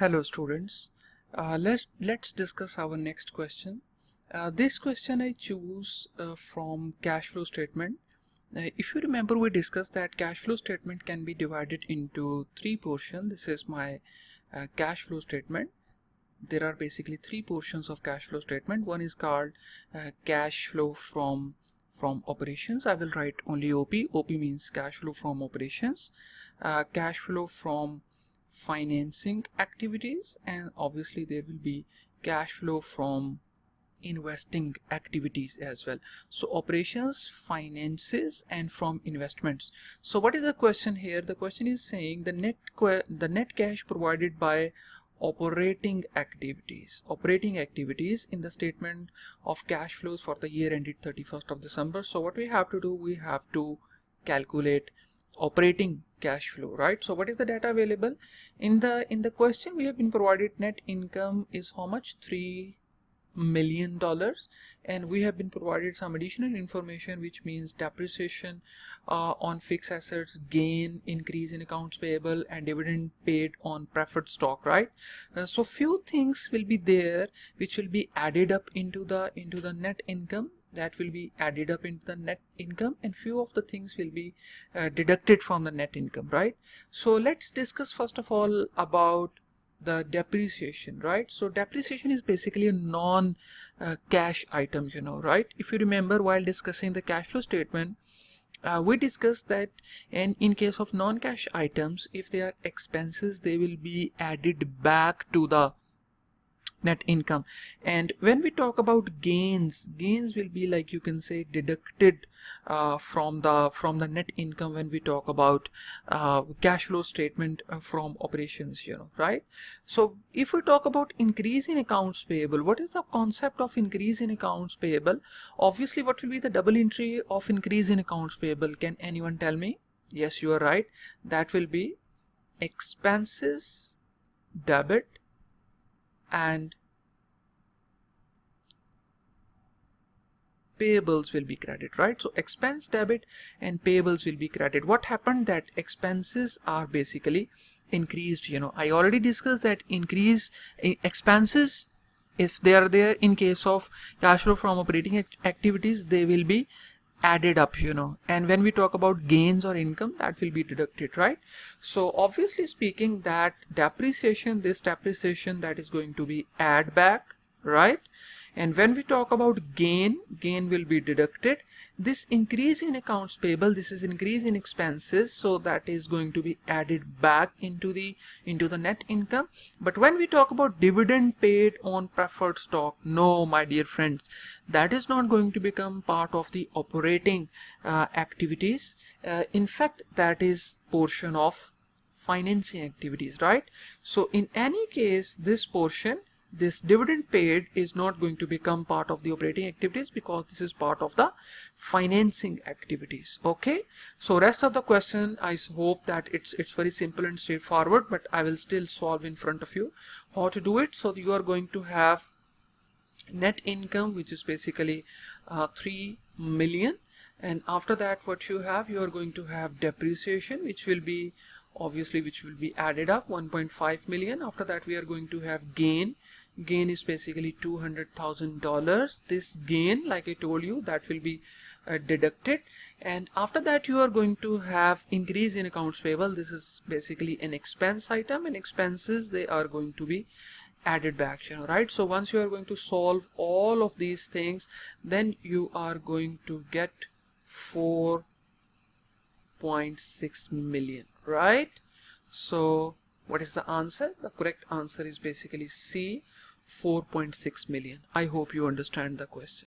Hello students, let's discuss our next question. This question I choose from cash flow statement. If you remember, we discussed that cash flow statement can be divided into three portions. This is my cash flow statement. There are basically three portions of cash flow statement. One is called cash flow from operations. I will write only OP. OP means cash flow from operations. Cash flow from financing activities, and obviously there will be cash flow from investing activities as well. So operations, finances, and from investments. So what is the question here? The question is saying the net cash provided by operating activities in the statement of cash flows for the year ended 31st of December. So what we have to do, we have to calculate operating cash flow, right? So what is the data available in the question? We have been provided net income is how much? $3 million, and we have been provided some additional information, which means depreciation on fixed assets, gain, increase in accounts payable, and dividend paid on preferred stock, right? So few things will be there which will be added up into the net income, that will be added up into the net income, and few of the things will be deducted from the net income, right? So let's discuss first of all about the depreciation, right? So depreciation is basically a non cash items, right? If you remember, while discussing the cash flow statement, we discussed that in case of non-cash items, if they are expenses, they will be added back to the net income. And when we talk about gains will be, like you can say, deducted from the net income when we talk about cash flow statement from operations, right? So if we talk about increase in accounts payable, what is the concept of increase in accounts payable? Obviously, what will be the double entry of increase in accounts payable? Can anyone tell me? Yes, you are right. That will be expenses debit and payables will be credit, right? So expense debit and payables will be credit. What happened that expenses are basically increased, I already discussed that increase in expenses, if they are there in case of cash flow from operating activities, they will be added up, and when we talk about gains or income, that will be deducted, right? So obviously speaking, that depreciation, this depreciation, that is going to be add back, right? And when we talk about gain will be deducted. This increase in accounts payable, this is increase in expenses, so that is going to be added back into the net income. But when we talk about dividend paid on preferred stock, no, my dear friends, that is not going to become part of the operating activities. In fact, that is portion of financing activities, right? So in any case, this portion, this dividend paid, is not going to become part of the operating activities, because this is part of the financing activities. Okay, so rest of the question, I hope that it's very simple and straightforward, but I will still solve in front of you how to do it. So you are going to have net income, which is basically 3 million, and after that what you are going to have depreciation, which will be added up, 1.5 million. After that we are going to have gain is basically $200,000. This gain, like I told you, that will be deducted. And after that you are going to have increase in accounts payable. This is basically an expense item, and expenses, they are going to be added back, right? So once you are going to solve all of these things, then you are going to get 4.6 million, right? So what is the answer? The correct answer is basically C, 4.6 million. I hope you understand the question.